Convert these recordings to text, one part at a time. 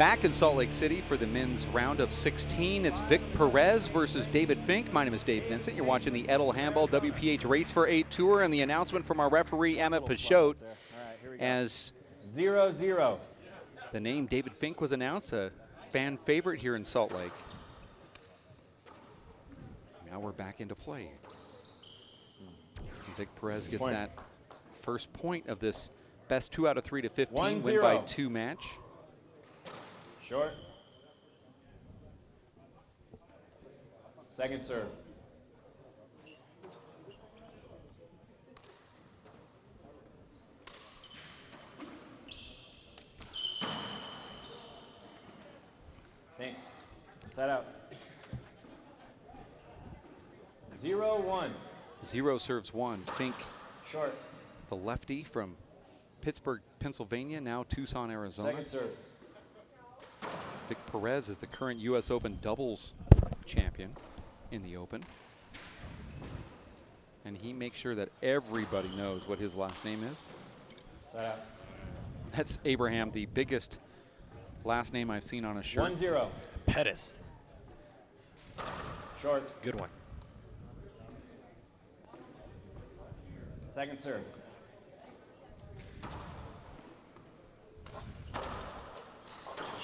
Back in Salt Lake City for the men's round of 16. It's Vic Perez versus David Fink. My name is Dave Vincent. You're watching the E Ft Handball WPH Race for 8 Tour, and the announcement from our referee, Amit Pashot, as 0-0. The name David Fink was announced, a fan favorite here in Salt Lake. Now we're back into play. Vic Perez gets that first point of this best 2 out of 3 to 15 win by 2 match. Short. Second serve. Thanks. Set out. 0-1. 0 serves 1. Fink, short. The lefty from Pittsburgh, Pennsylvania, now Tucson, Arizona. Second serve. Vic Perez is the current U.S. Open doubles champion in the Open. And he makes sure that everybody knows what his last name is. Set out. That's Abraham, the biggest last name I've seen on a shirt. 1-0. Perez. Short. Good one. Second serve.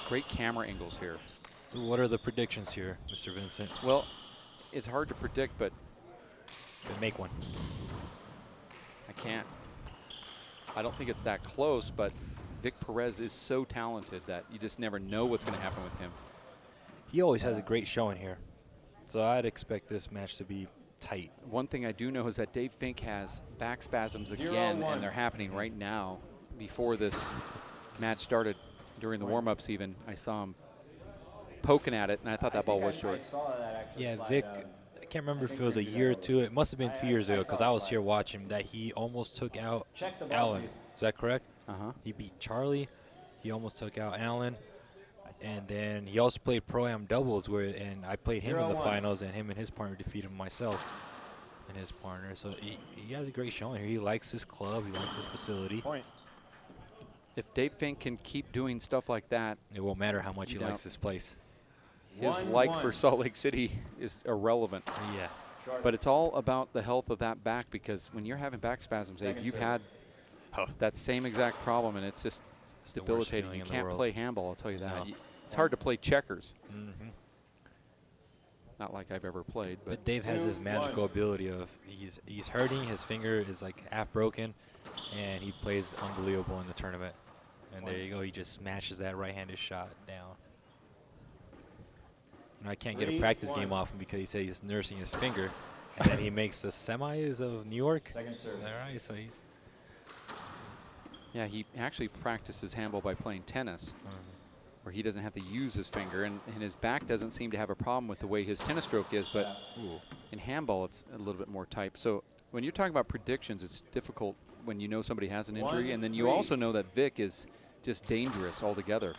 Great camera angles here. So what are the predictions here, Mr. Vincent? Well, it's hard to predict, but make one. I can't. I don't think it's that close, but Vic Perez is so talented that you just never know what's going to happen with him. He always has a great showing here. So I'd expect this match to be tight. One thing I do know is that Dave Fink has back spasms again, and they're happening right now. Before this match started, during the warm-ups even, I saw him poking at it, and I thought that ball was short. Yeah, Vic, I can't remember if it was a year or two. It must have been 2 years ago because I was here watching that he almost took out Allen. Is that correct? Uh-huh. He beat Charlie. He almost took out Allen. And then he also played Pro-Am doubles, and I played him in the finals, and him and his partner defeated myself and his partner. So he has a great showing here. He likes his club. He likes his facility. Point. If Dave Fink can keep doing stuff like that, it won't matter how much he likes this place. His like for Salt Lake City is irrelevant. Yeah. But it's all about the health of that back, because when you're having back spasms, Dave, you've had that same exact problem, and it's just debilitating. You can't play handball, I'll tell you that. No. It's hard to play checkers. Mm-hmm. Not like I've ever played. But Dave has this magical ability of he's hurting, his finger is like half broken, and he plays unbelievable in the tournament. And there you go, he just smashes that right-handed shot down. You know, I can't get a practice game off him because he said he's nursing his finger. And then he makes the semis of New York. Second serve. All right, so he's... Yeah, he actually practices handball by playing tennis, where he doesn't have to use his finger, and his back doesn't seem to have a problem with the way his tennis stroke is, but in handball it's a little bit more tight. So when you're talking about predictions, it's difficult when you know somebody has an injury, and then you also know that Vic is just dangerous altogether.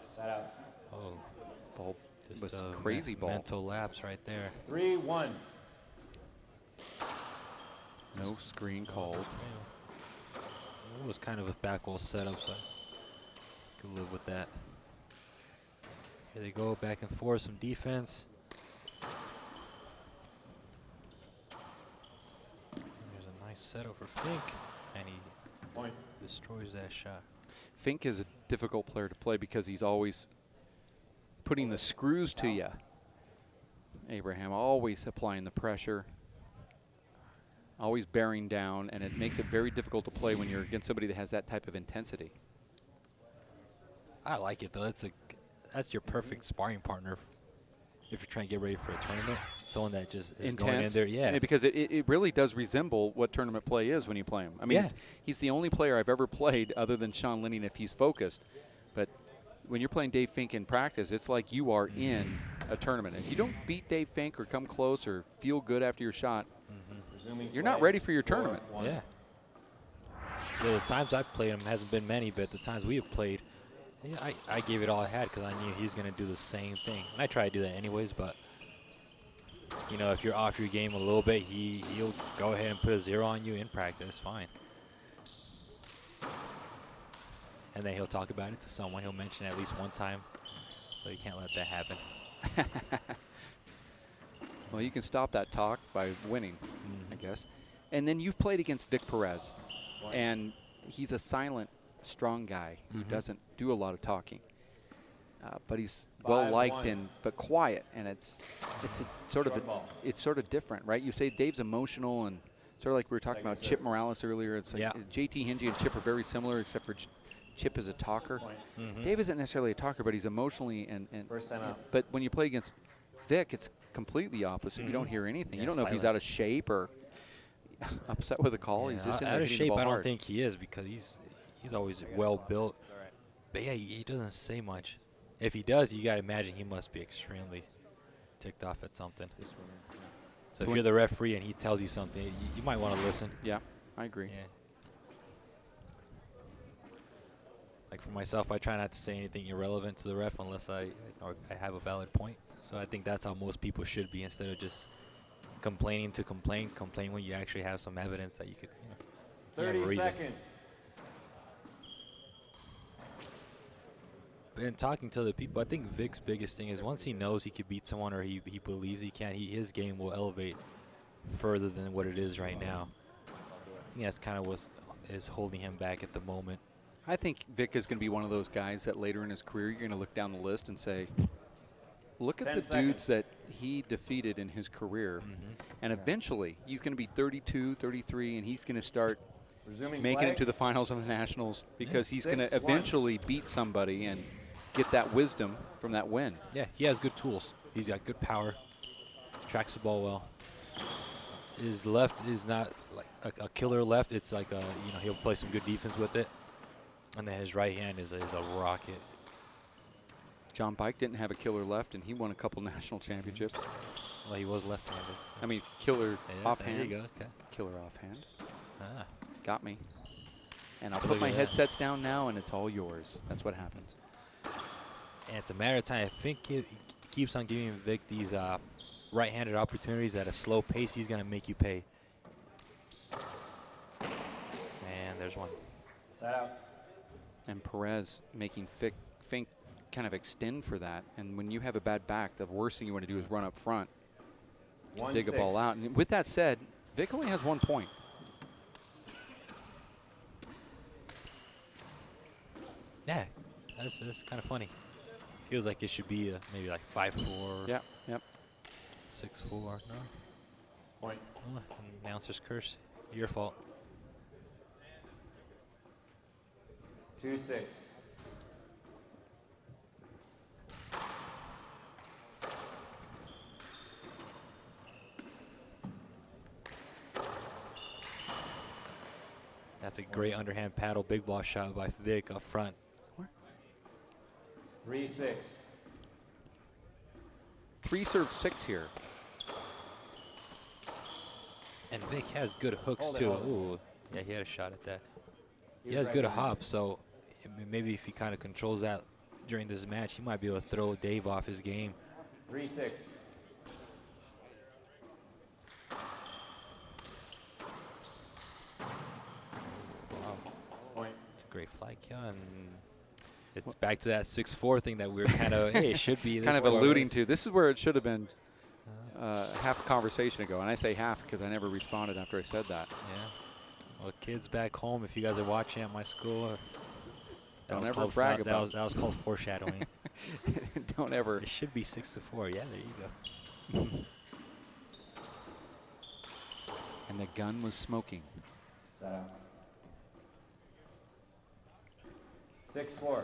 Set out. Oh, ball just was a crazy ball. Mental lapse right there. 3-1. No screen called. It was kind of a back wall setup, so I could live with that. Here they go, back and forth, some defense. There's a nice setup for Fink, and he destroys that shot. Fink is a difficult player to play because he's always putting the screws to you. Abraham always applying the pressure, always bearing down, and it makes it very difficult to play when you're against somebody that has that type of intensity. I like it, though. That's your perfect sparring partner if you're trying to get ready for a tournament. Someone that just is going in there. Yeah. Because it really does resemble what tournament play is when you play him. I mean, he's the only player I've ever played other than Sean Linning if he's focused. But when you're playing Dave Fink in practice, it's like you are in a tournament. If you don't beat Dave Fink or come close or feel good after your shot, you're not ready for your tournament. Yeah. The times I've played him hasn't been many, but the times we have played, yeah, I gave it all I had because I knew he's going to do the same thing. And I try to do that anyways, but, you know, if you're off your game a little bit, he'll go ahead and put a 0 on you in practice. Fine. And then he'll talk about it to someone. He'll mention it at least one time. So you can't let that happen. Well, you can stop that talk by winning, I guess. And then you've played against Vic Perez. And he's a silent, strong guy who doesn't do a lot of talking. But he's well liked but quiet, and it's sort of different, right? You say Dave's emotional, and sort of like we were talking about Chip Morales earlier. It's like JT Hingie and Chip are very similar, except for Chip is a talker. Dave isn't necessarily a talker, but he's emotionally and First time out. But when you play against Vic, it's completely opposite. You don't hear anything. Yeah, you don't know if he's out of shape or upset with a call. He's just in there out of hitting the shape. ball I don't hard. think he is, because he's always well built. But yeah, he doesn't say much. If he does, you gotta imagine he must be extremely ticked off at something. So if you're the referee and he tells you something, you might want to listen. Yeah, I agree. Yeah. Like for myself, I try not to say anything irrelevant to the ref unless I have a valid point. So I think that's how most people should be, instead of just complaining to complain. Complain when you actually have some evidence that you could. 30 seconds. And talking to other people, I think Vic's biggest thing is once he knows he could beat someone, or he believes he can, his game will elevate further than what it is right now. I think that's kind of what is holding him back at the moment. I think Vic is going to be one of those guys that later in his career you're going to look down the list and say, look at the dudes that he defeated in his career. And eventually he's going to be 32, 33, and he's going to start making it to the finals of the Nationals, because he's going to eventually beat somebody and get that wisdom from that win. Yeah, he has good tools. He's got good power, tracks the ball well. His left is not like a killer left. It's like he'll play some good defense with it. And then his right hand is a rocket. John Bike didn't have a killer left, and he won a couple national championships. Well, he was left-handed. I mean, killer offhand. There you go. Okay. Killer offhand. Ah. Got me. And I'll put my headsets down now, and it's all yours. That's what happens. And it's a matter of time. I think he keeps on giving Vic these right-handed opportunities at a slow pace. He's going to make you pay. And there's one. Side out. And Perez making Fink kind of extend for that. And when you have a bad back, the worst thing you want to do is run up front, dig a ball out. And with that said, Vic only has 1 point. Yeah, that's kind of funny. Feels like it should be maybe like 5-4. Yeah, yep. 6-4. No. Point. Oh, announcer's curse. Your fault. 2-6. That's a great underhand paddle, big ball shot by Vic up front. 3-6. 3 serve 6 here. And Vic has good hooks too. Ooh, yeah, he had a shot at that. He has good hops, so maybe if he kind of controls that during this match, he might be able to throw Dave off his game. 3-6. Point. It's a great fly kill, and it's back to that 6-4 thing that we were kind of, hey, it should be this kind of score. alluding to. This is where it should have been half a conversation ago. And I say half because I never responded after I said that. Yeah. Well, kids back home, if you guys are watching at my school, Don't ever brag about that was called foreshadowing. Don't ever. It should be 6-4. Yeah, there you go. And the gun was smoking. Side out. 6-4.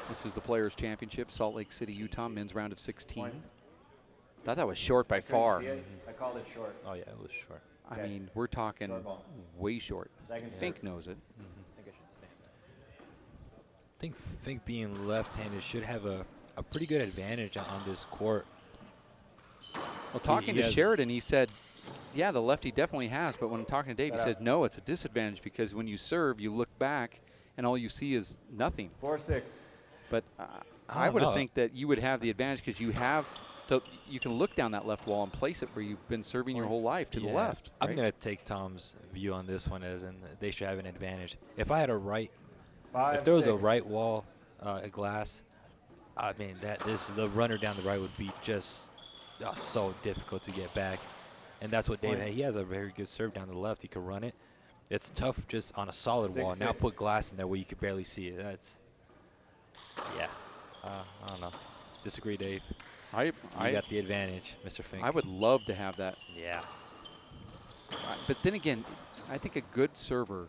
This is the Players' Championship, Salt Lake City, Utah, men's round of 16. Thought that was short by far. See it? I called it short. Oh, yeah, it was short. I mean, we're talking way short. Fink knows it. I think I should stand. I think Fink being left-handed should have a pretty good advantage on this court. Well, talking to Sheridan, he said, yeah, the lefty definitely has, but when talking to Dave, he said, no, it's a disadvantage because when you serve, you look back and all you see is nothing. 4-6. But I would think that you would have the advantage because you have So you can look down that left wall and place it where you've been serving your whole life to the left. I'm right? going to take Tom's view on this one as in they should have an advantage. If I had a right, if there was a right wall, a glass, I mean the runner down the right would be just so difficult to get back, and that's what Dave had. He has a very good serve down the left. He can run it. It's tough just on a solid wall. Now put glass in there where you could barely see it. That's I don't know. Disagree, Dave. You got the advantage, Mr. Fink. I would love to have that. Yeah. But then again, I think a good server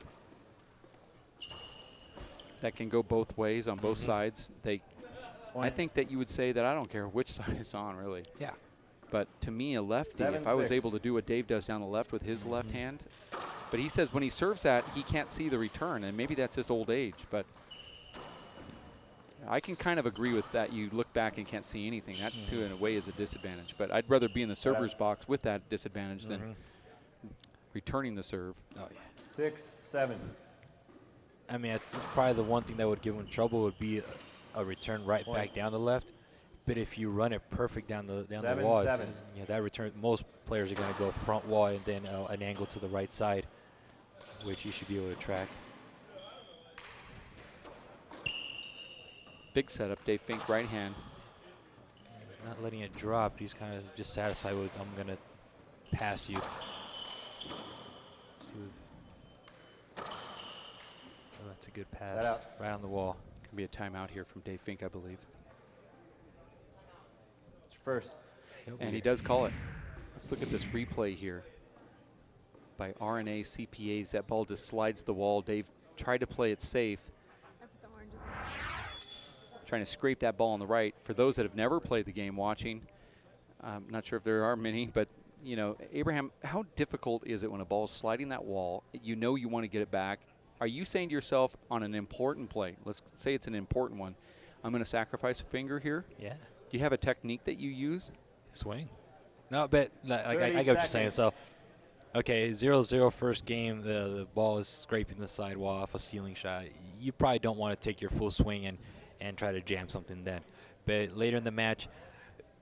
that can go both ways on both sides, I think that you would say that I don't care which side it's on, really. Yeah. But to me, a lefty, if I was able to do what Dave does down the left with his left hand, but he says when he serves that, he can't see the return, and maybe that's just old age. But I can kind of agree with that. You look back and can't see anything. That, too, in a way, is a disadvantage. But I'd rather be in the server's box with that disadvantage than returning the serve. Oh, yeah. 6, 7. I mean, probably the one thing that would give him trouble would be a return right back down the left. But if you run it perfect down the wall, that return, most players are going to go front wall and then an angle to the right side, which you should be able to track. Big setup, Dave Fink, right hand. Not letting it drop. He's kind of just satisfied with, I'm going to pass you. Oh, that's a good pass. Right on the wall. Could be a timeout here from Dave Fink, I believe. It's first. And he does call it. Let's look at this replay here by RNA CPAs. That ball just slides the wall. Dave tried to play it safe, trying to scrape that ball on the right. For those that have never played the game watching, I'm not sure if there are many, but you know, Abraham, how difficult is it when a ball is sliding that wall, you know you want to get it back? Are you saying to yourself on an important play, let's say it's an important one, I'm going to sacrifice a finger here? Yeah. Do you have a technique that you use? Swing. No, but like, I get what you're saying. So, okay, 0-0 first game, the ball is scraping the sidewall off a ceiling shot. You probably don't want to take your full swing and try to jam something then. But later in the match,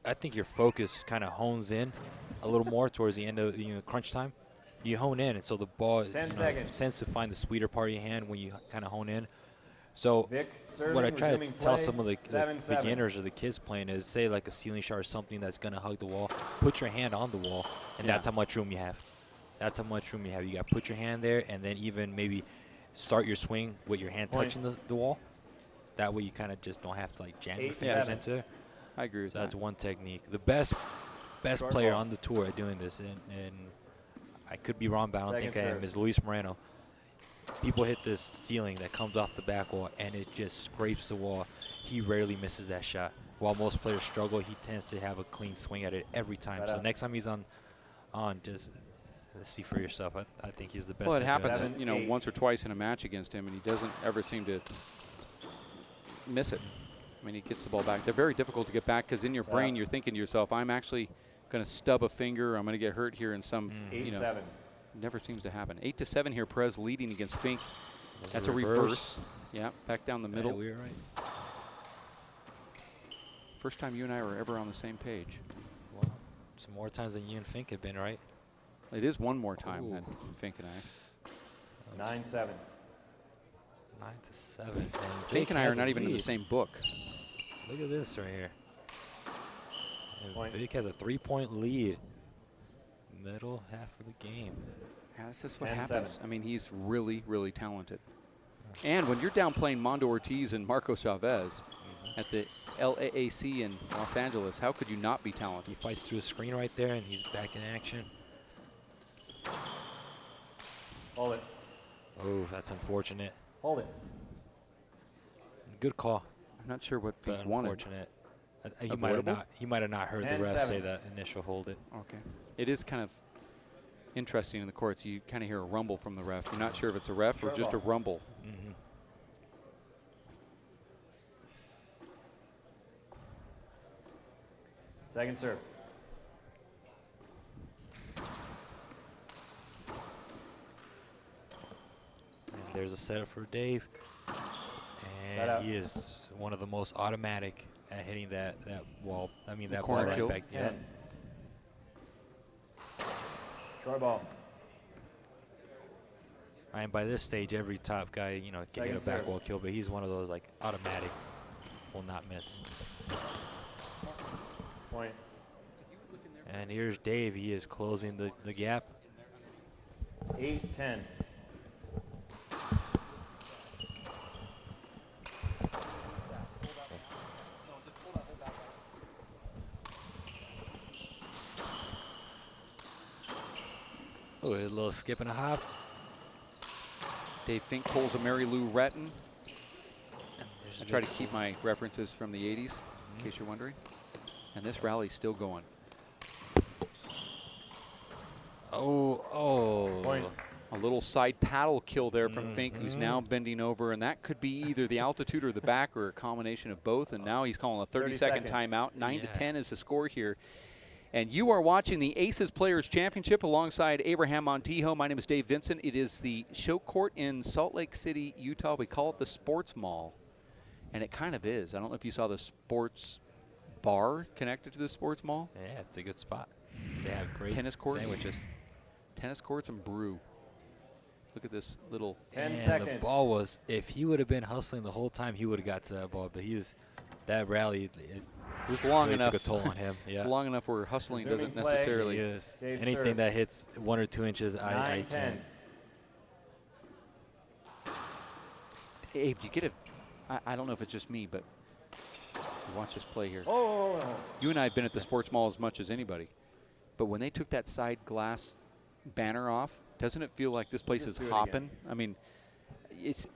I think your focus kind of hones in a little more towards the end of crunch time. You hone in, and so the ball tends to find the sweeter part of your hand when you kind of hone in. So what I try to tell some of the beginners or the kids playing is, say like a ceiling shot or something that's going to hug the wall, put your hand on the wall, and that's how much room you have. That's how much room you have. You got to put your hand there, and then even maybe start your swing with your hand touching the wall. That way you kind of just don't have to like jam your fingers into it. I agree with that. That's one technique. The best player on the tour at doing this, and I could be wrong, but I don't think I am, is Luis Moreno. People hit this ceiling that comes off the back wall, and it just scrapes the wall. He rarely misses that shot. While most players struggle, he tends to have a clean swing at it every time. So next time he's on just see for yourself. I think he's the best. Well, it happens, once or twice in a match against him, and he doesn't ever seem to miss it. I mean, he gets the ball back. They're very difficult to get back because in your brain you're thinking to yourself, I'm actually going to stub a finger. I'm going to get hurt here in some, 8-7. Never seems to happen. 8-7 here. Perez leading against Fink. That's a reverse. Yeah, back down the middle. Yeah, we were right. First time you and I were ever on the same page. Well, some more times than you and Fink have been, right? It is one more time than Fink and I. 9-7. 9-7. Fink and I are not even in the same book. Look at this right here. Vic has a 3-point lead. Middle half of the game. Yeah, that's just what happens. I mean, he's really, really talented. And when you're down playing Mondo Ortiz and Marco Chavez at the LAAC in Los Angeles, how could you not be talented? He fights through a screen right there, and he's back in action. Hold it. Oh, that's unfortunate. Hold it. Good call. I'm not sure what Fink wanted. Unfortunate. He might have not heard the ref say that initial hold it. Okay. It is kind of interesting in the courts. You kind of hear a rumble from the ref. You're not sure if it's a ref or just a rumble. Second serve. And there's a setup for Dave. And he is one of the most automatic at hitting that wall. I mean, that ball corner right kill. back there. 10. Short ball. And by this stage, every top guy, you know, can hit a back wall kill, but he's one of those like automatic, will not miss. Point. And here's Dave. He is closing the gap. 8-10. Oh, a little skip and a hop. Dave Fink pulls a Mary Lou Retton. I try to good keep my references from the 80s, in case you're wondering. And this rally's still going. Oh. Point. A little side paddle kill there from Fink, who's now bending over, and that could be either the altitude or the back or a combination of both. And now he's calling a 30-second timeout. 9-10 is the score here. And you are watching the Aces Players Championship alongside Abraham Montijo. My name is Dave Vincent. It is the show court in Salt Lake City, Utah. We call it the Sports Mall, and it kind of is. I don't know if you saw the sports bar connected to the Sports Mall. Yeah, it's a good spot. They have great tennis courts, sandwiches. Tennis courts and brew. Look at this little 10 and seconds. the ball was, if he would have been hustling the whole time, he would have got to that ball. But that rally, It was long really enough. took a toll on him. Yeah. It's long enough where hustling Resuming doesn't play. necessarily. Yes. Dave Anything serve. that hits 1 or 2 inches, I 9-10. can't. Abe, do you get I don't know if it's just me, but watch this play here. Oh. You and I have been at the Sports Mall as much as anybody, but when they took that side glass banner off, doesn't it feel like this place Just is do it hopping? I mean,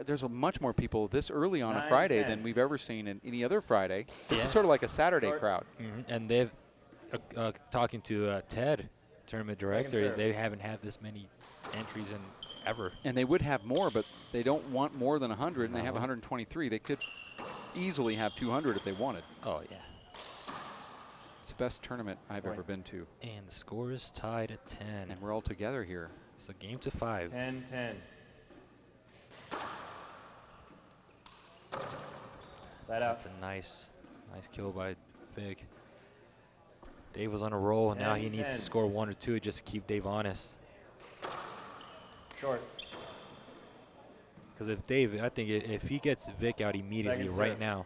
there's much more people this early on a 9, Friday 10. than we've ever seen in any other Friday. This Yeah. is sort of like a Saturday Short. crowd. And they've, talking to Ted, tournament director, serve. they haven't had this many entries in ever. And they would have more, but they don't want more than 100, and they have No. 123. They could easily have 200 if they wanted. Oh, yeah. It's the best tournament I've ever been to. And the score is tied at 10. And we're all together here. So game to 5. 10-10. Side out. That's a nice kill by Vic. Dave was on a roll, and now he needs 10-10. to score 1 or 2 just to keep Dave honest. Short. Because I think if he gets Vic out immediately Second right serve. now,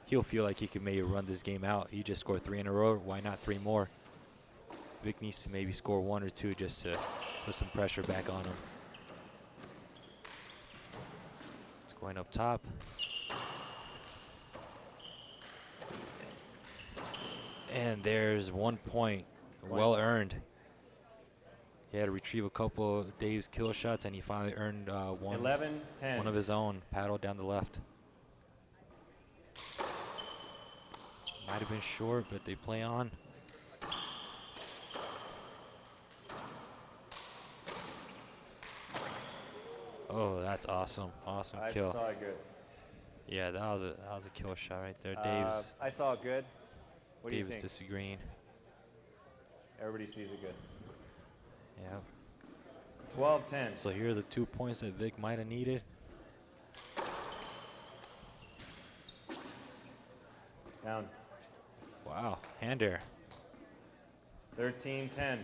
he'll feel like he could maybe run this game out. He just scored 3 in a row. Why not 3 more? Vic needs to maybe score 1 or 2 just to put some pressure back on him. It's going up top. And there's 1 point, well earned. He had to retrieve a couple of Dave's kill shots, and he finally earned one 11-10. of his own, paddle down the left. Might have been short, but they play on. Oh, that's awesome. Awesome I kill. saw it good. Yeah, that was a kill shot right there. Dave's I saw it good. What do you Dave's think? disagreeing. Everybody sees it good. Yeah. 12-10. So here are the 2 points that Vic might have needed. Down. Wow, hand air. 13-10.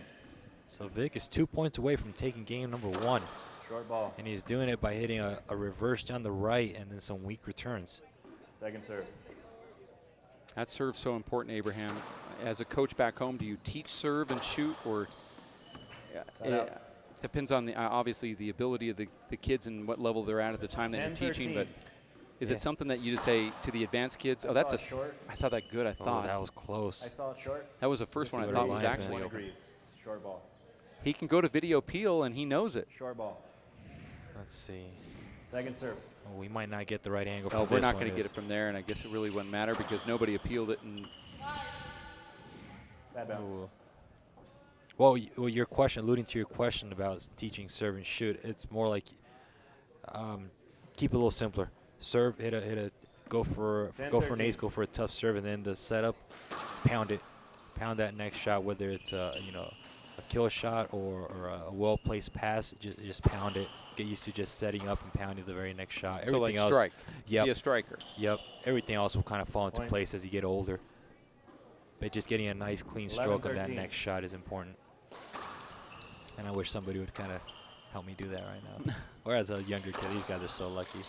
So Vic is 2 points away from taking game number 1. Short ball. And he's doing it by hitting a reverse down the right and then some weak returns. Second serve. That serve's so important, Abraham. As a coach back home, do you teach serve and shoot, or Side out. depends on obviously the ability of the kids and what level they're at the time that you're teaching, 10-13. but is Yeah. it something that you just say to the advanced kids, I oh, that's saw a it short. I saw that good, I Oh, thought. that was close. I saw it short. That was the first This one is I what thought our was linesman- actually 1 open. degrees. Short ball. He can go to video peel, and he knows it. Short ball. Let's see. Second serve. Oh, we might not get the right angle Oh, from we're this not one. going to get it from there, and I guess it really wouldn't matter because nobody appealed it. And Bad bounce. Ooh. Well, your question, alluding to your question about teaching serve and shoot, it's more like keep it a little simpler. Serve, hit a, go for an 10-13. ace, go for a tough serve, and then the setup, pound it, pound that next shot, whether it's a kill shot or a well placed pass, just pound it, get used to just setting up and pounding the very next shot. So like Everything else, strike. Yep. Be a striker. Yep. Everything else will kind of fall into Point. place as you get older. But just getting a nice, clean 11, stroke on that 13. next shot is important. And I wish somebody would kind of help me do that right now. Or as a younger kid, these guys are so lucky.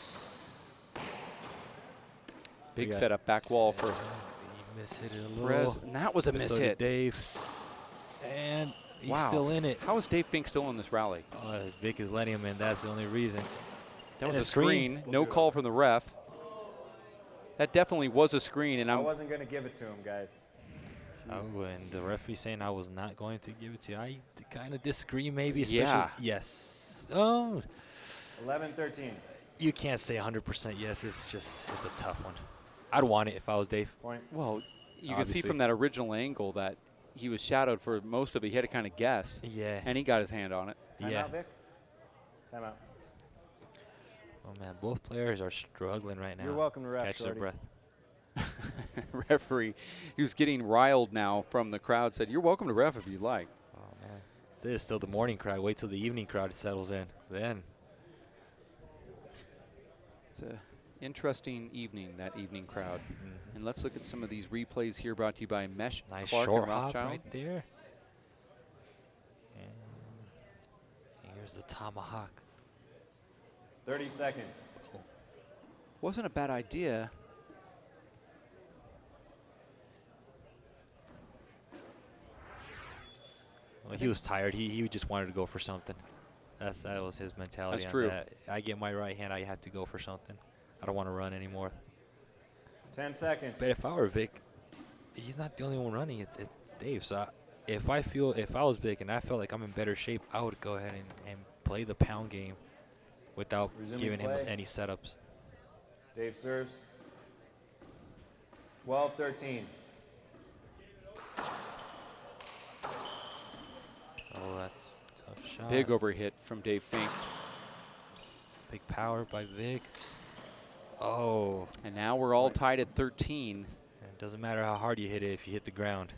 Big got- setup back wall for He mishit it a little. Perez. And that was a But miss so did hit. Dave. And he's Wow. still in it. How is Dave Fink still in this rally? Vic is letting him in. That's the only reason. That And was a a screen. No call from the ref. That definitely was a screen, and I I'm wasn't going to give it to him, guys. Oh, and the referee saying I was not going to give it to you. I kind of disagree, maybe. Especially, Yeah. Yes. Oh, 11-13. you can't say 100% yes. It's a tough one. I'd want it if I was Dave. Point. well. You can see Obviously. from that original angle that he was shadowed for most of it. He had to kind of guess, Yeah. and he got his hand on it. Yeah. Timeout, Vic. Timeout. Oh, man. Both players are struggling right now. You're welcome to ref, Catch their shorty. breath. Referee, who's getting riled now from the crowd, said, "You're welcome to ref if you'd like." Oh, man. This is still the morning crowd. Wait till the evening crowd settles in. Then. It's a interesting evening, that evening crowd. Mhm. And let's look at some of these replays here brought to you by Mesh, Nice Clark, short and hop Rothschild. right there. And here's the tomahawk. 30 seconds. Wasn't a bad idea. Well, he was tired. He just wanted to go for something. That was his mentality. That's on true. that. I get my right hand, I have to go for something. I don't want to run anymore. 10 seconds. But if I were Vic, he's not the only one running. It's Dave. So if I was Vic and I felt like I'm in better shape, I would go ahead and play the pound game without Resuming giving him play. any setups. Dave serves. 12-13. Oh, that's a tough shot. Big overhit from Dave Fink. Big power by Vic. Oh. And now we're all tied at 13. It doesn't matter how hard you hit it if you hit the ground,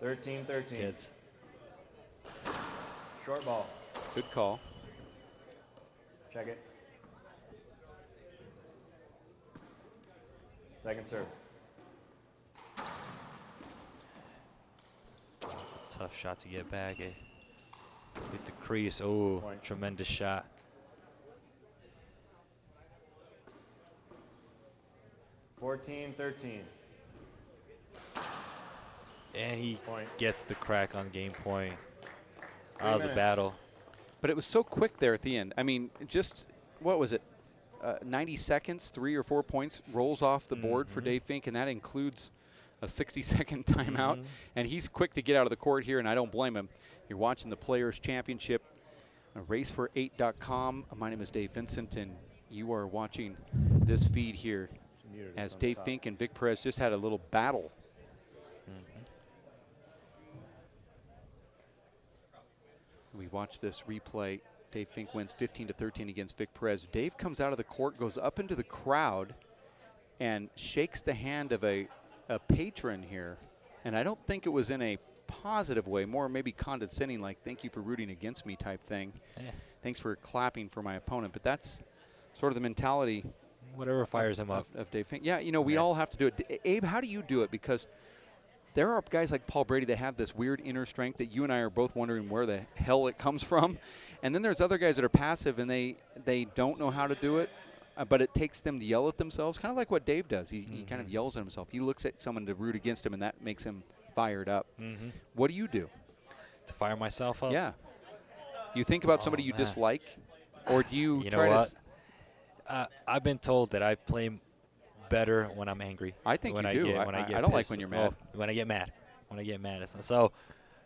13-13. kids. Short ball. Good call. Check it. Second serve. It's a tough shot to get back. Hit the crease. Oh, Point. tremendous shot. 14-13. And he Point. gets the crack on game point. 3 That was a minutes. battle. But it was so quick there at the end. I mean, just, what was it? 90 seconds, 3 or 4 points rolls off the board for Dave Fink, and that includes a 60-second timeout. And he's quick to get out of the court here, and I don't blame him. You're watching the Players' Championship, racefor8.com. My name is Dave Vincent, and you are watching this feed here as Dave Fink and Vic Perez just had a little battle. We watch this replay. Dave Fink wins 15-13 against Vic Perez. Dave comes out of the court, goes up into the crowd, and shakes the hand of a patron here. And I don't think it was in a positive way, more maybe condescending, like "thank you for rooting against me" type thing. Yeah. Thanks for clapping for my opponent. But that's sort of the mentality Whatever fires him up. of Dave Fink. Yeah, you know, we all have to do it. Abe, how do you do it? Because there are guys like Paul Brady that have this weird inner strength that you and I are both wondering where the hell it comes from. And then there's other guys that are passive and they don't know how to do it, but it takes them to yell at themselves, kind of like what Dave does. He kind of yells at himself. He looks at someone to root against him, and that makes him fired up. What do you do? To fire myself up? Yeah. Do you think about somebody you man. dislike, or do you, You try know to what? I've been told that I play better when I'm angry. I think when you I do. Get, I- when I I get don't like pissed. when you're mad. Oh, when I get mad. When I get mad. So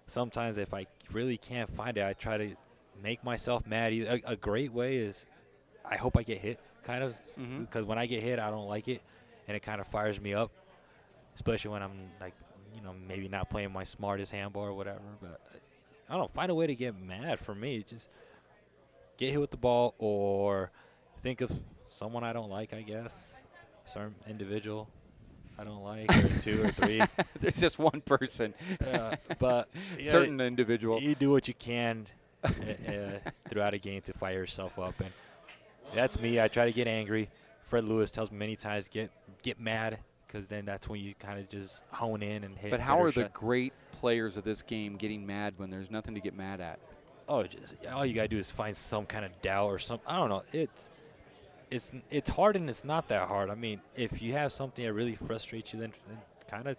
sometimes if I really can't find it, I try to make myself mad. A great way is I hope I get hit, kind of, because when I get hit, I don't like it, and it kind of fires me up, especially when I'm, like, you know, maybe not playing my smartest handball or whatever. But I don't know, find a way to get mad for me. Just get hit with the ball or think of someone I don't like, I guess, some individual I don't like, or 2 or 3. There's just one person. But yeah, Certain individual. you do what you can throughout a game to fire yourself up. And That's me. I try to get angry. Fred Lewis tells me many times, get mad, because then that's when you kind of just hone in and hit. But how are the great players of this game getting mad when there's nothing to get mad at? Oh, just all you gotta do is find some kind of doubt or something. I don't know. It's hard and it's not that hard. I mean, if you have something that really frustrates you, then kind of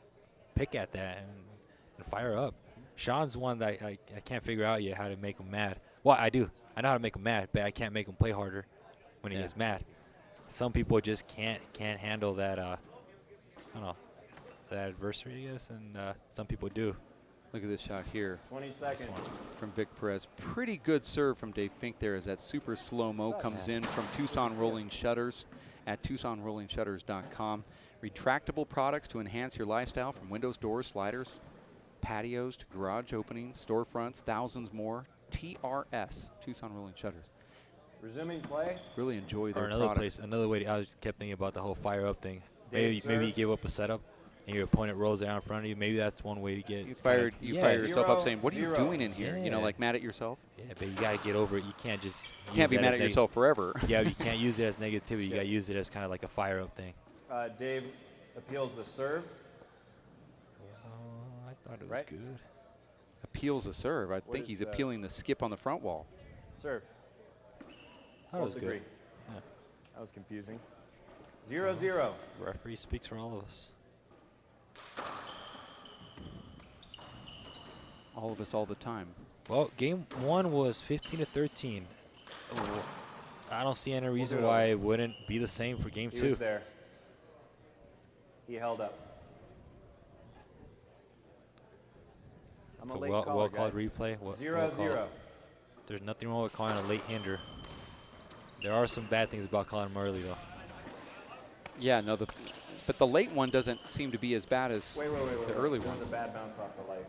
pick at that and fire up. Sean's one that I can't figure out yet how to make him mad. Well, I do. I know how to make him mad, but I can't make him play harder when he gets mad. Some people just can't handle that. I don't know, that adversary, I guess, and some people do. Look at this shot here. 20 seconds. From Vic Perez. Pretty good serve from Dave Fink there as that super slow-mo comes in from Tucson Rolling Shutters at TucsonRollingShutters.com. Retractable products to enhance your lifestyle, from windows, doors, sliders, patios to garage openings, storefronts, thousands more. TRS, Tucson Rolling Shutters. Resuming play. Really enjoy their Or another product. another way, I just kept thinking about the whole fire up thing. Maybe you give up a setup and your opponent rolls down in front of you. Maybe that's one way to get You fire yourself up saying, what are you doing in here? Yeah. You know, like mad at yourself? Yeah, but you got to get over it. You can't just You can't be mad at yourself forever. Yeah, you can't use it as negativity. You got to use it as kind of like a fire up thing. Dave appeals the serve. I thought it was good. Appeals the serve. I think is he's that? appealing the skip on the front wall. Serve. That was Both good. agree. Yeah. That was confusing. 0-0. Referee speaks for all of us. All of us all the time. Well, game one was 15-13. Oh, I don't see any reason go. why it wouldn't be the same for game He two. was there. He held up. I'm It's a a late well caller, called guys. replay. 0-0. There's nothing wrong with calling a late hinder. There are some bad things about calling them early, though. Yeah, no, but the late one doesn't seem to be as bad as Wait. the early There one. was a bad bounce off the light.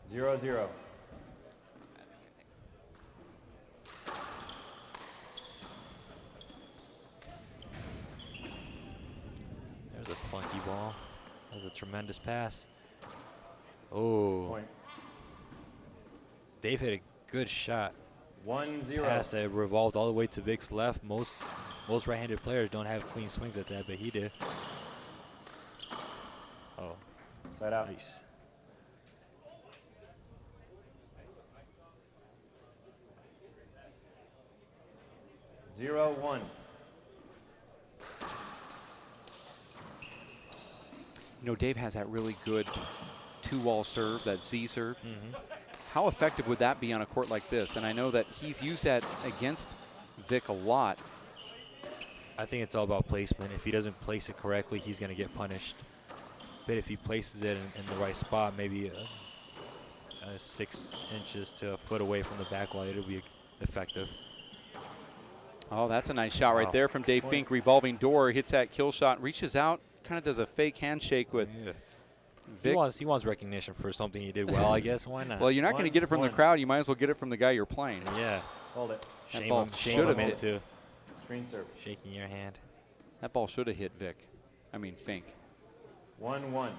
Zero, zero. There's a funky ball. That was a tremendous pass. Oh, Point. Dave hit a good shot. 1-0. Pass that revolved all the way to Vic's left. Most right-handed players don't have clean swings at that, but he did. Oh, Side out. nice. Zero, one. You know, Dave has that really good two-wall serve, that Z serve. Mm-hmm. How effective would that be on a court like this? And I know that he's used that against Vic a lot. I think it's all about placement. If he doesn't place it correctly, he's going to get punished. But if he places it in the right spot, maybe 6 inches to a foot away from the back wall, it'll be effective. Oh, that's a nice shot right Wow. there from Dave Fink. Revolving door, hits that kill shot, reaches out, kind of does a fake handshake with Vic. He wants recognition for something he did well, I guess. Why not? Well, you're not going to get it from the crowd. You might as well get it from the guy you're playing. Yeah. Hold it. That ball Shame should have him hit. into Screen serve. shaking your hand. That ball should have hit Vic. I mean, Fink. 1-1.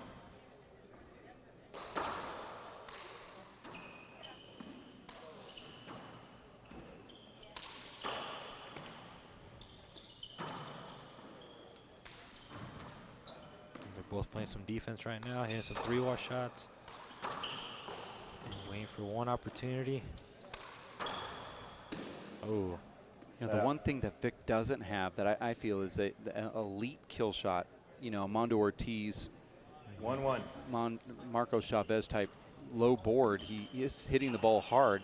They're both playing some defense right now, hitting some three-wall shots. Waiting for one opportunity. Oh, You know, the one thing that Vic doesn't have that I feel is an elite kill shot. You know, Mondo Ortiz, 1-1. Marco Chavez type low board. He is hitting the ball hard,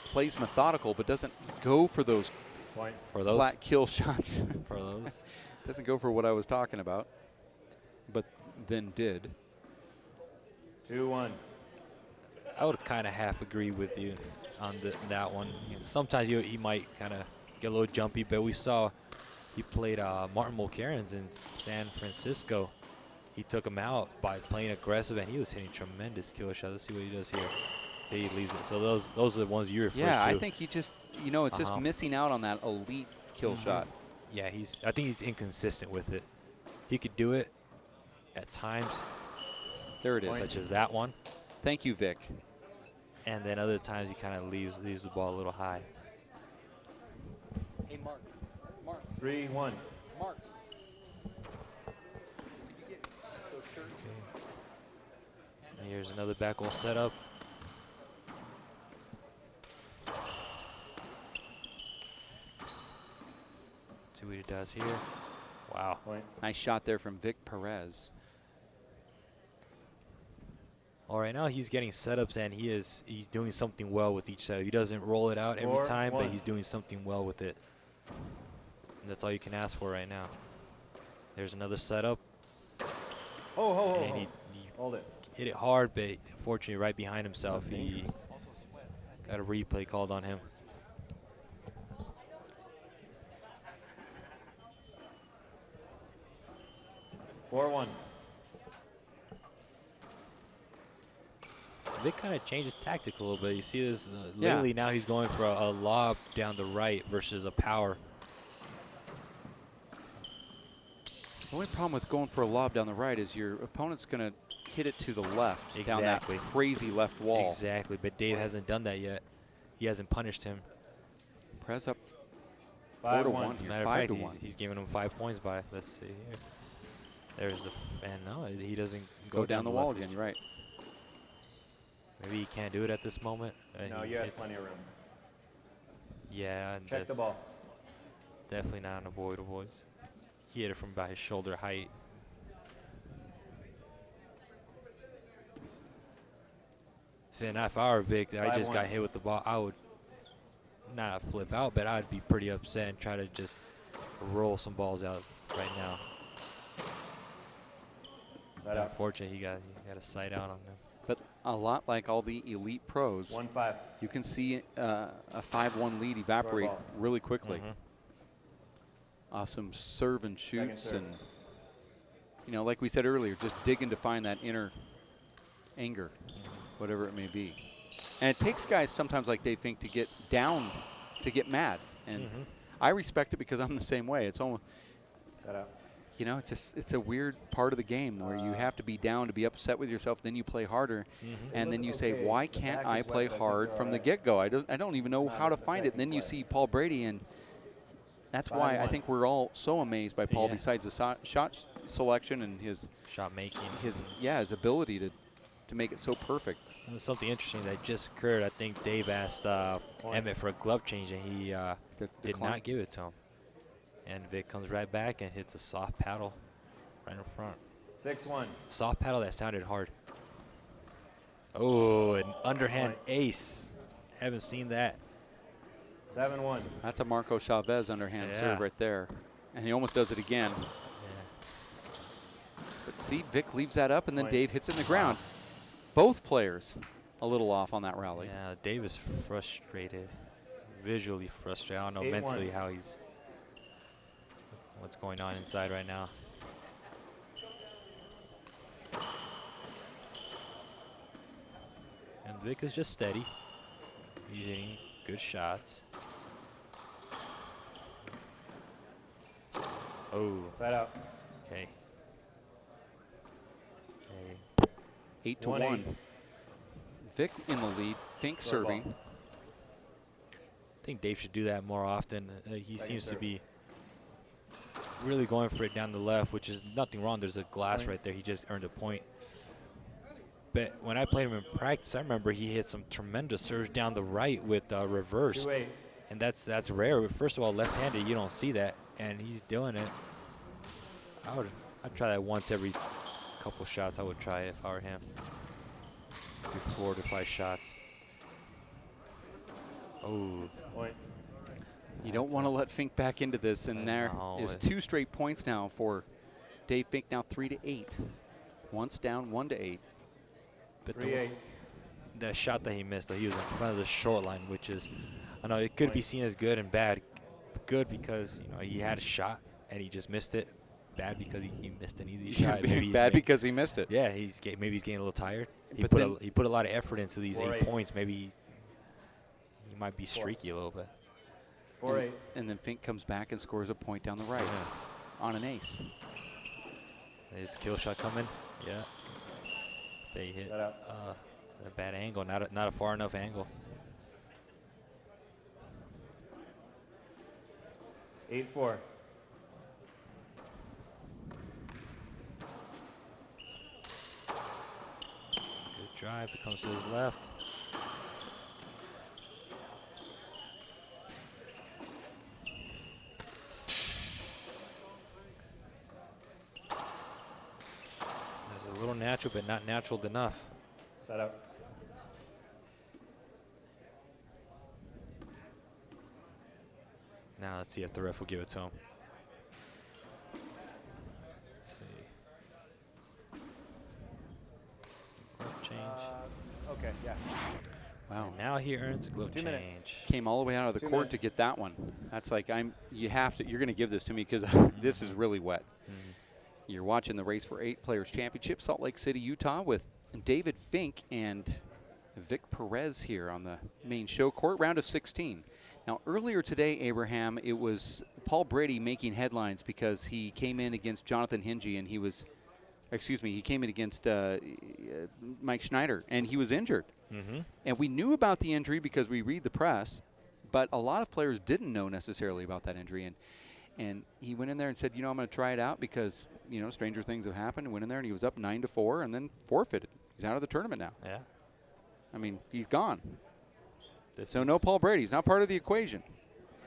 plays methodical, but doesn't go for those Point. for those. flat kill shots. For those. Doesn't go for what I was talking about, but then did. 2-1. I would kind of half agree with you on that one. Sometimes he might kind of get a little jumpy, but we saw he played Martin Mulcairns in San Francisco. He took him out by playing aggressive, and he was hitting tremendous kill shots. Let's see what he does here. He leaves it. So those are the ones you refer to. Yeah, I think he just, you know, it's just missing out on that elite kill shot. Yeah, I think he's inconsistent with it. He could do it at times, There it is. such as that one, Thank you, Vic. and then other times he kind of leaves the ball a little high. Hey, Mark. Mark. 3-1. Mark. Could you get those shirts? And here's another back goal setup. See what he does here. Wow. Point. Nice shot there from Vic Perez. All right, now he's getting setups, and he's doing something well with each setup. He doesn't roll it out every 4-1. time, but he's doing something well with it. And that's all you can ask for right now. There's another setup. And he Hold it. hit it hard, but unfortunately right behind himself. He got a replay called on him. Vic kind of changed his tactic a little bit. You see this lately. Now he's going for a lob down the right versus a power. The only problem with going for a lob down the right is your opponent's going to hit it to the left, down that crazy left wall. Exactly, but Dave hasn't done that yet. He hasn't punished him. Perez up 5-1. As a matter of fact, he's giving him 5 points by. Let's see here. There's the and no, he doesn't go down the wall again. You're right. Maybe he can't do it at this moment. No, you have plenty of room. Yeah, and Check the ball. definitely not unavoidable. He hit it from about his shoulder height. See, now if I were Vic, I just got hit with the ball, I would not flip out, but I'd be pretty upset and try to just roll some balls out right now. Unfortunately, he got a sight out on him. But a lot like all the elite pros, 1-5. you can see a 5-1 lead evaporate really quickly. Off some serve and shoots, and you know, like we said earlier, just digging to find that inner anger, whatever it may be. And it takes guys sometimes like Dave Fink to get down, to get mad, and I respect it because I'm the same way. It's almost, you know, it's a weird part of the game where you have to be down to be upset with yourself, then you play harder, and then you say, why can't I play hard from the get-go? I don't even know how to find it. And then you see Paul Brady, and that's why I think we're all so amazed by Paul, besides the shot selection and his shot making, his ability to make it so perfect. And there's something interesting that just occurred. I think Dave asked Emmett for a glove change, and he did not give it to him. And Vic comes right back and hits a soft paddle right in front. 6-1. Soft paddle that sounded hard. Oh, an underhand ace. Haven't seen that. 7-1. That's a Marco Chavez underhand serve right there. And he almost does it again. But see, Vic leaves that up, and then Dave hits it in the ground. Both players a little off on that rally. Yeah, Dave is frustrated, visually frustrated. I don't know 8-1. mentally how he's, what's going on inside right now. And Vic is just steady. He's hitting good shots. Oh. Side out. Okay. 8-1. Vic in the lead. Fink serving. I think Dave should do that more often. He seems to be really going for it down the left, which is nothing wrong. There's a glass right there. He just earned a point. But when I played him in practice, I remember he hit some tremendous serves down the right with reverse. 2-8. And that's rare. First of all, left-handed, you don't see that, and he's doing it. I'd try that once every couple shots. I would try it if I were him. Do 4 to 5 shots. Oh. Point. You don't want to let Fink back into this, and there is 2 straight points now for Dave Fink, now 3-8. Once down, 1-8. But that shot that he missed, he was in front of the short line, which is, I know it could be seen as good and bad. Good because he had a shot and he just missed it. Bad because he missed an easy shot. Bad because he missed it. Yeah, maybe he's getting a little tired. He put a lot of effort into these 8 points. Maybe he might be streaky a little bit. 4-8. And then Fink comes back and scores a point down the right on an ace. Is kill shot coming? Yeah. They hit a bad angle, not a far enough angle. 8-4. Good drive, it comes to his left. There's a little natural, but not natural enough. Set up. Now let's see if the ref will give it to him. Let's see. Glove change. Okay, yeah. Wow. And now he earns a glove 2 minutes. change. Came all the way out of the 2 court to minutes. get that one. That's like you're going to give this to me because this is really wet. You're watching the Race for 8 Players Championship, Salt Lake City, Utah, with David Fink and Vic Perez here on the main show court, round of 16. Now, earlier today, Abraham, it was Paul Brady making headlines because he came in against Jonathan Hingie and he came in against Mike Schneider and he was injured. And we knew about the injury because we read the press, but a lot of players didn't know necessarily about that injury. And he went in there and said, I'm going to try it out because, stranger things have happened. And went in there and he was up 9-4 and then forfeited. He's out of the tournament now. Yeah. I mean, he's gone. So no Paul Brady. He's not part of the equation.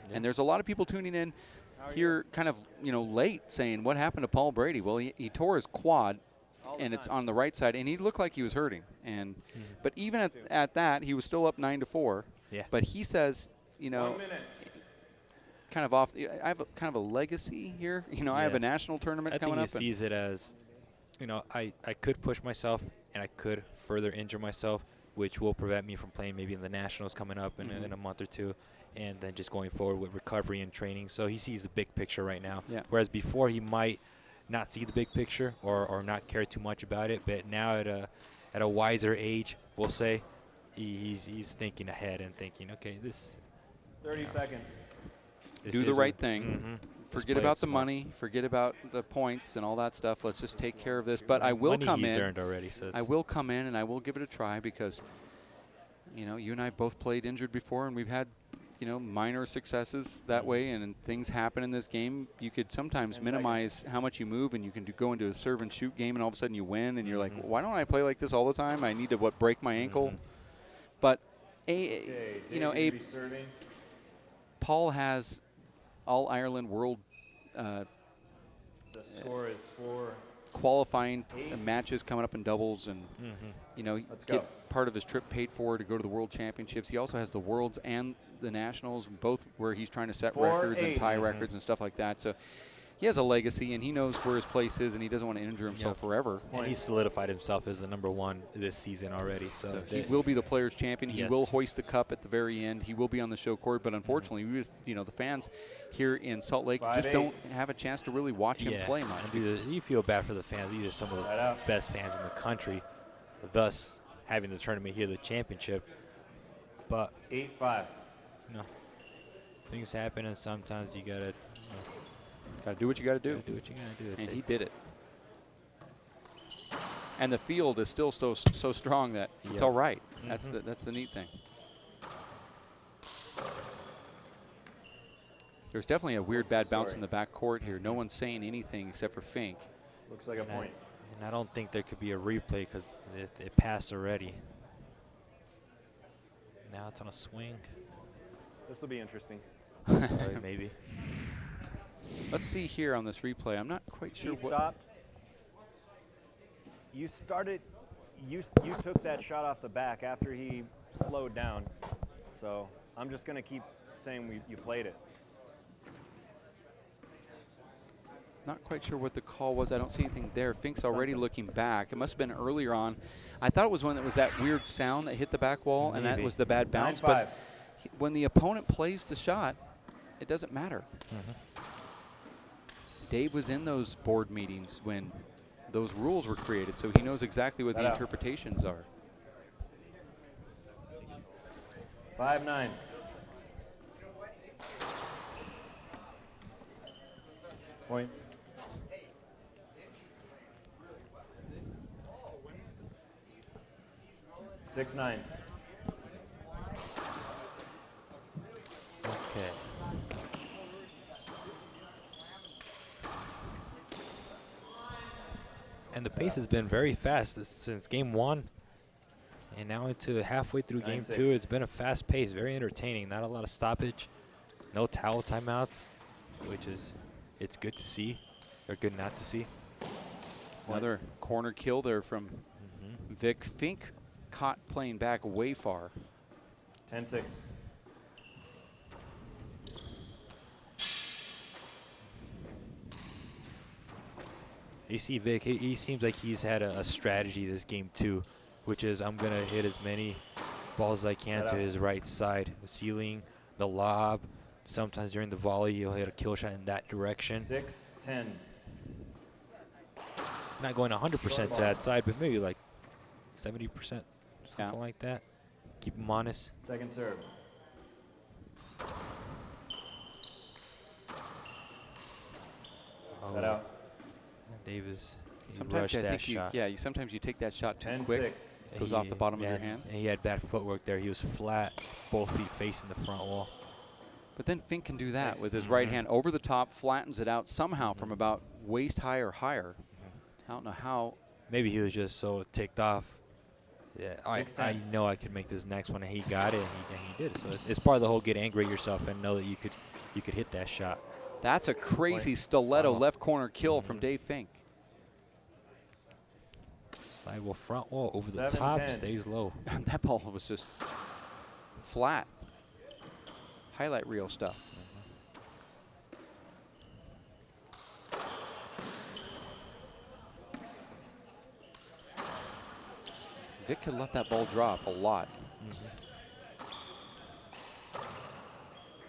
Yeah. And there's a lot of people tuning in here kind of, late saying, what happened to Paul Brady? Well, he tore his quad, and it's on the right side, and he looked like he was hurting. And But even at that, he was still up 9-4. Yeah. But he says, 1 minute. kind of off. I have kind of a legacy here. I have a national tournament coming up. I think he sees it as, I could push myself and I could further injure myself, which will prevent me from playing maybe in the nationals coming up in a month or two, and then just going forward with recovery and training. So he sees the big picture right now. Yeah. Whereas before he might not see the big picture or not care too much about it, but now at a wiser age, we'll say, he's thinking ahead and thinking, okay, this 30 seconds. Do the right thing. Forget play about it the smart. money. Forget about the points and all that stuff. Let's just take care of this. But I will Money come he's in. earned already, so I will come in and I will give it a try because, you and I have both played injured before, and we've had, minor successes that way. And things happen in this game. You could sometimes 10 minimize how much you move, and you can go into a serve and shoot game, and all of a sudden you win, and you're like, why don't I play like this all the time? I need to break my ankle. But Abe, Serving. Paul has All Ireland World The score is 4. qualifying matches coming up in doubles, and Let's get go. part of his trip paid for to go to the World Championships. He also has the Worlds and the Nationals, both where he's trying to set 4-8. records and tie records and stuff like that. So he has a legacy, and he knows where his place is, and he doesn't want to injure himself forever. And he solidified himself as the #1 this season already. So He will be the Players' Champion. He Yes. will hoist the cup at the very end. He will be on the show court, but unfortunately, we just, the fans here in Salt Lake just 5-8. don't have a chance to really watch him play much. And you feel bad for the fans. These are some of the Side out. best fans in the country, thus having the tournament here, the championship. But 8-5. things happen, and sometimes you gotta Got to do what you got to do. do what you gotta do. And he did it. And the field is still so strong that it's all right. That's the neat thing. There's definitely a weird bad bounce in the back court here. No one's saying anything except for Fink. Looks like a point. And I don't think there could be a replay because it passed already. Now it's on a swing. This will be interesting. Maybe. Let's see here on this replay. I'm not quite sure He what. stopped. You started. You took that shot off the back after he slowed down. So I'm just going to keep saying you played it. Not quite sure what the call was. I don't see anything there. Fink's already looking back. It must have been earlier on. I thought it was when it was that weird sound that hit the back wall, and that Maybe. was the bad bounce. 9-5. But when the opponent plays the shot, it doesn't matter. Dave was in those board meetings when those rules were created, so he knows exactly what the interpretations are. 5-9. Point. Six, 9. Okay. And the pace has been very fast since game 1. And now into halfway through game 2, it's been a fast pace, very entertaining. Not a lot of stoppage, no towel timeouts, which is, it's good to see, or good not to see. Another corner kill there from Vic. Fink caught playing back way far. 10-6. You see Vic, he seems like he's had a strategy this game too, which is I'm going to hit as many balls as I can to his right side. The ceiling, the lob, sometimes during the volley he'll hit a kill shot in that direction. 6-10. Not going 100% to that side, but maybe like 70%, something like that. Keep him honest. Second serve. Set out. Davis, Sometimes I think sometimes you take that shot too quick. It goes off the bottom of your hand. And he had bad footwork there. He was flat, both feet facing the front wall. But then Fink can do that with his right hand over the top, flattens it out somehow from about waist high or higher. I don't know how. Maybe he was just so ticked off. Yeah, I know I could make this next one, and he got it, and he did it. So it's part of the whole get angry at yourself and know that you could hit that shot. That's a crazy stiletto left corner kill from Dave Fink. Sidewall, front wall, over the top, stays low. That ball was just flat. Highlight reel stuff. Vic could let that ball drop a lot.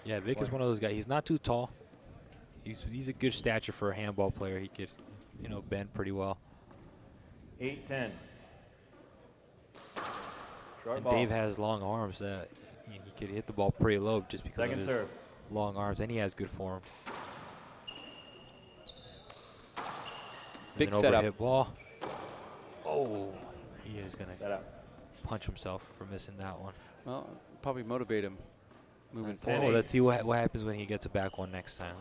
Yeah, Vic is one of those guys. He's not too tall. He's a good stature for a handball player. He could, bend pretty well. 8-10. Short and ball. Dave has long arms that he could hit the ball pretty low just because of his long arms, and he has good form. Big an setup. Overhit ball. Oh, he is going to punch himself for missing that one. Well, probably motivate him moving forward. Oh, let's see what happens when he gets a back one next time.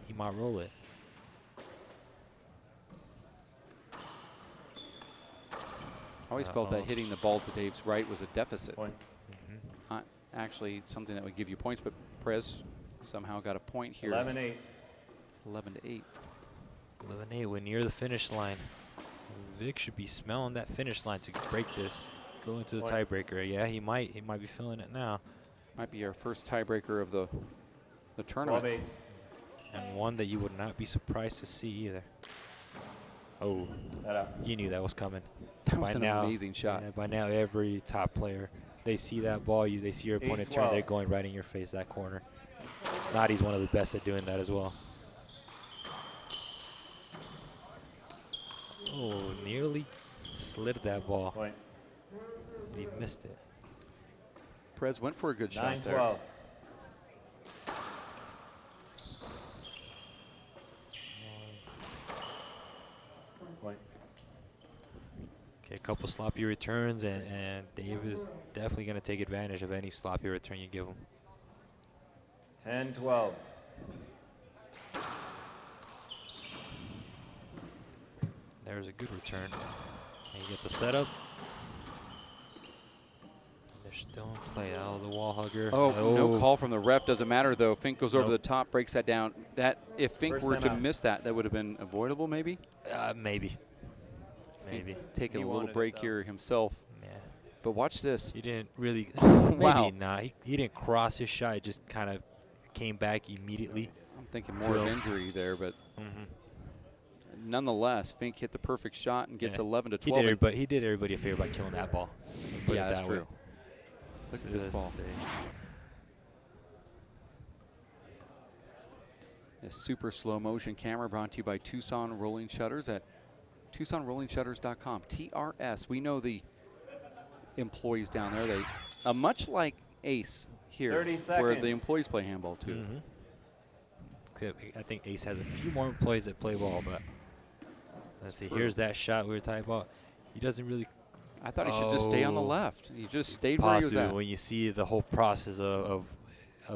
He might roll it. I always felt that hitting the ball to Dave's right was a deficit. Not actually something that would give you points, but Perez somehow got a point here. 11-8. 11-8. 11-8. We're near the finish line. Vic should be smelling that finish line to break this. Go into the tiebreaker. Yeah, he might be feeling it now. Might be our first tiebreaker of the tournament. 12-8. And one that you would not be surprised to see either. Oh, you knew that was coming. That was an amazing shot. Yeah, by now, every top player, they see that ball, they see your opponent turn, they're going right in your face, that corner. Nadi's one of the best at doing that as well. Oh, nearly slid that ball. Point. He missed it. Perez went for a good shot 9-12. there. Point. Okay, a couple sloppy returns, and Dave is definitely going to take advantage of any sloppy return you give him. 10-12. There's a good return. And he gets a setup. They're still in play. Oh, the wall hugger. Oh, no call from the ref. Doesn't matter, though. Fink goes over the top, breaks that down. That if Fink were to miss that, that would have been avoidable, maybe? Maybe. Maybe. Taking a little break here himself. Yeah. But watch this. He didn't really. Wow. Maybe not. He didn't cross his shot. It just kind of came back immediately. I'm thinking more of injury there, but nonetheless, Fink hit the perfect shot and gets 11-12. He did everybody a favor by killing that ball. Yeah, that's true. Look at this ball. A super slow motion camera brought to you by Tucson Rolling Shutters at TucsonRollingShutters.com. TRS. We know the employees down there. They much like Ace here, where the employees play handball too. I think Ace has a few more employees that play ball, but let's see. Here's that shot we were talking about. He doesn't really. I thought he should just stay on the left. He just stayed where he was Possibly at. when you see the whole process of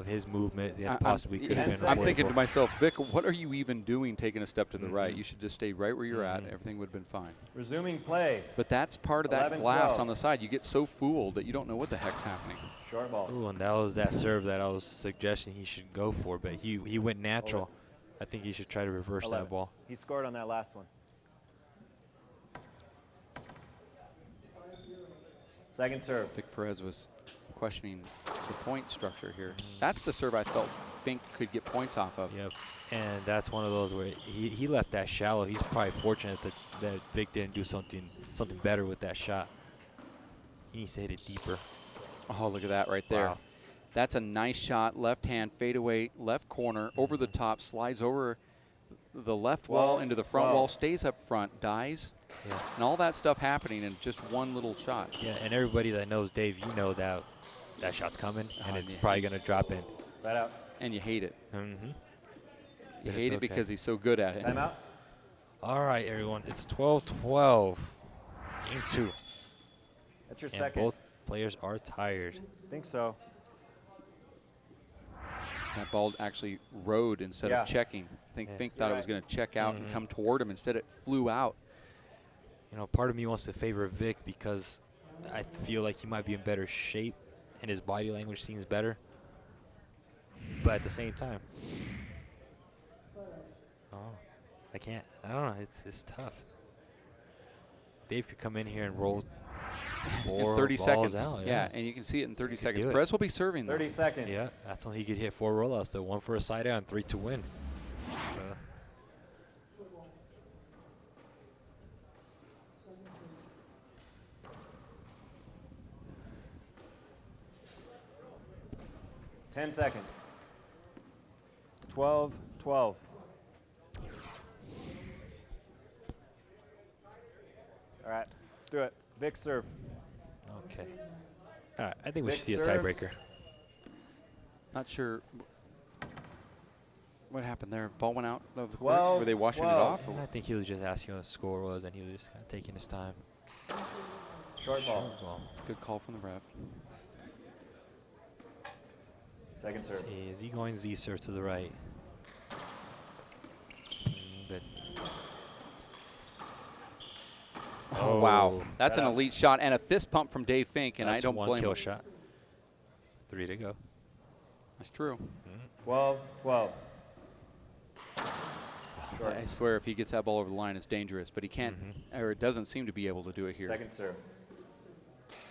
his movement, it possibly could have been. I'm thinking to avoidable. myself, Vic, what are you even doing taking a step to the right? You should just stay right where you're at. Mhm. Everything would have been fine. Resuming play. But that's part of that 11, glass 12. on the side. You get so fooled that you don't know what the heck's happening. Short ball. Ooh, and that was that serve that I was suggesting he should go for, but he went natural. I think he should try to reverse 11. that ball. He scored on that last one. Second serve. Vic Perez was questioning the point structure here. That's the serve I felt Fink could get points off of. Yep, and that's one of those where he left that shallow. He's probably fortunate that Vic didn't do something better with that shot. He needs to hit it deeper. Oh, look at that right there. Wow. That's a nice shot. Left hand, fade away, left corner, over the top, slides over the left wall into the front wall, stays up front, dies. Yeah. And all that stuff happening in just one little shot. Yeah, and everybody that knows Dave, you know that shot's coming, and it's yeah. probably going to drop in. Side out. And you hate it. Mm-hmm. You But hate it's it okay. because he's so good at it. Timeout. All right, everyone. It's 12-12. Game 2. That's your And second. both players are tired. Think so. That ball actually rode instead of checking. I think Yeah. Fink thought it was going to check out and come toward him. Instead, it flew out. You know, part of me wants to favor Vic because I feel like he might be in better shape and his body language seems better. But at the same time, I can't. I don't know. It's tough. Dave could come in here and roll In 30 balls seconds. out, Yeah, and you can see it in 30 seconds. do it. Perez will be serving though. 30 seconds. Yeah, that's when he could hit 4 rollouts, though. 1 for a side out and 3 to win. Uh, Ten seconds. It's 12-12. All right, let's do it. Vic serve. okay. All right, I think we Vic should see a serves. tiebreaker. Not sure what happened there. Ball went out of the 12, court. Were they washing it 12. off? Or? I think he was just asking what the score was, and he was just kind of taking his time. Short ball. Short ball. Good call from the ref. Second serve. Let's see, is he going Z serve to the right? But Oh, wow. That's an That- elite shot and a fist pump from Dave Fink, and I that's don't one blame kill him. shot. 3 to go. That's true. 12-12. Short. I swear if he gets that ball over the line, it's dangerous, but he can't, or it doesn't seem to be able to do it here. Second serve.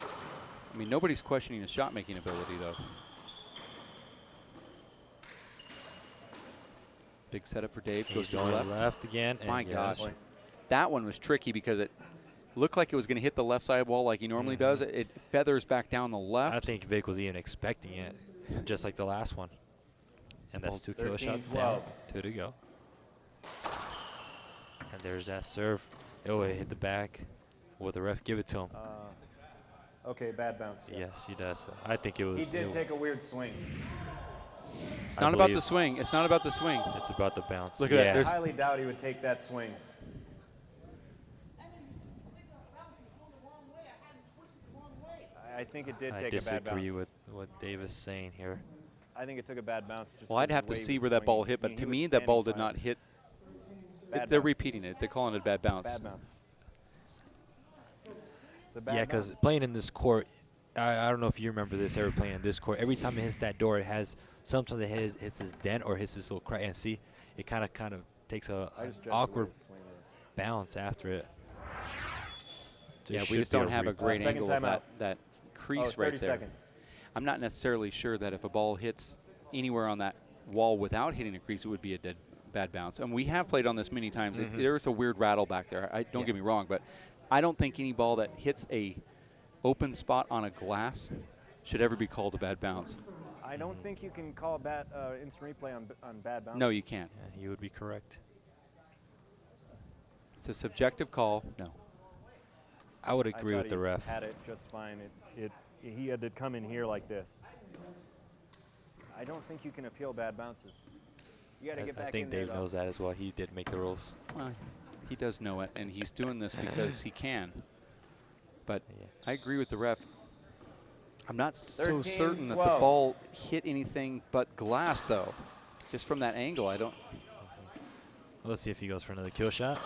I mean, nobody's questioning his shot-making ability, though. Big setup for Dave. Goes He's to the going left. again. And My yes. gosh. Point. That one was tricky because it looked like it was going to hit the left side wall like he normally does. It feathers back down the left. I think Vic was even expecting it, just like the last one. And that's 2 killer shots down. 2 to go. And there's that serve. Oh, it hit the back. Will the ref give it to him? Okay, bad bounce. Yeah. Yes, he does. I think it was. He did take a weird swing. It's I not about the believe- swing. It's not about the swing. It's about the bounce. Look at that. Yeah. There's- I highly doubt he would take that swing. I think it did I take a bad disagree bounce. with what Dave is saying here. I think it took a bad bounce. Just Well, I'd because have the to way he see was where that ball swinging. hit, but He to was me, that ball standing did not fine. hit. Bad They're bounce. repeating it. They're calling it a bad bounce. Bad bounce. It's a bad Yeah, because bounce. playing in this court, I don't know if you remember this, ever playing in this court. Every time it hits that door, it has something that hits his dent or hits this little crack. And see, it kind of takes a I just judged the way awkward his swing is. bounce after it. So Yeah, it we should just be don't have a great Second angle of timeout. that crease 30 right there. seconds. I'm not necessarily sure that if a ball hits anywhere on that wall without hitting a crease, it would be a bad bounce. And we have played on this many times. There is a weird rattle back there. Don't get me wrong, but I don't think any ball that hits a open spot on a glass should ever be called a bad bounce. I don't think you can call bad instant replay on bad bounce. No, you can't. Yeah, you would be correct. It's a subjective call. No. I would I agree thought with the he ref. Had it just fine. He had to come in here like this. I don't think you can appeal bad bounces. You got to get back I think in there, Dave though. knows that as well. He did make the rules. Well, he does know it, and he's doing this because he can. But Yeah. I agree with the ref. I'm not so 13, certain that the 12. ball hit anything but glass, though. Just from that angle, I don't. Let's see if he goes for another kill shot.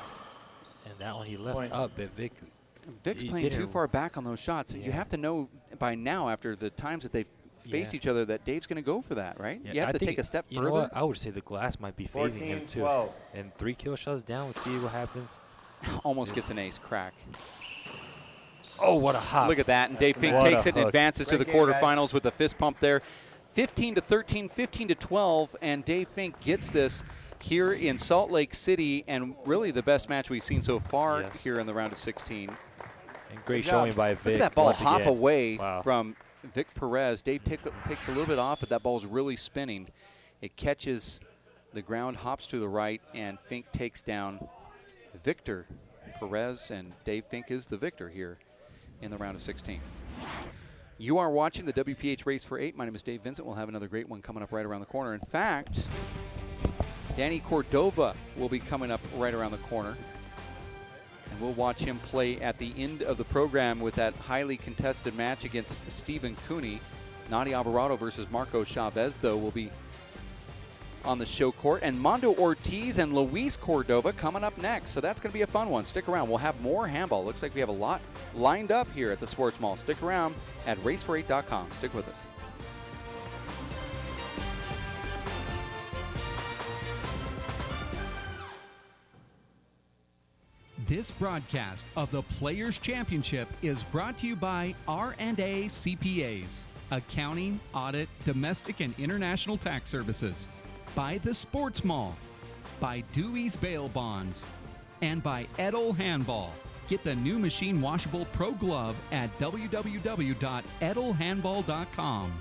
And that one he left Point. up, but Vic's he playing too didn't- far back on those shots. You Yeah. have to know by now, after the times that they've faced Yeah. each other, that Dave's going to go for that, right? Yeah, You have I to think- take a step you further. know what? I would say the glass might be phasing 14, him too. 12. And 3 kill shots down. Let's see what happens. Almost gets an ace crack. Oh, what a hop! Look at that, and Dave Fink What takes a it and hook. advances to the Great game, guys. quarterfinals with a fist pump there. 15-13, 15-12, and Dave Fink gets this here in Salt Lake City, and really the best match we've seen so far Yes. here in the round of 16. And great Good job. showing by Vic. Look at that ball once hop again. away Wow. from Vic Perez. Dave takes a little bit off, but that ball's really spinning. It catches the ground, hops to the right, and Fink takes down Victor Perez, and Dave Fink is the victor here in the round of 16. You are watching the WPH Race for 8. My name is Dave Vincent. We'll have another great one coming up right around the corner. In fact, Danny Cordova will be coming up right around the corner. And we'll watch him play at the end of the program with that highly contested match against Stephen Cooney. Nadi Alvarado versus Marco Chavez, though, will be on the show court. And Mondo Ortiz and Luis Cordova coming up next. So that's going to be a fun one. Stick around. We'll have more handball. Looks like we have a lot lined up here at the Sports Mall. Stick around at racefor8.com. Stick with us. This broadcast of the Players Championship is brought to you by R&A CPAs, accounting, audit, domestic and international tax services, by the Sports Mall, by Dewey's Bail Bonds, and by Edel Handball. Get the new machine washable Pro Glove at www.edelhandball.com.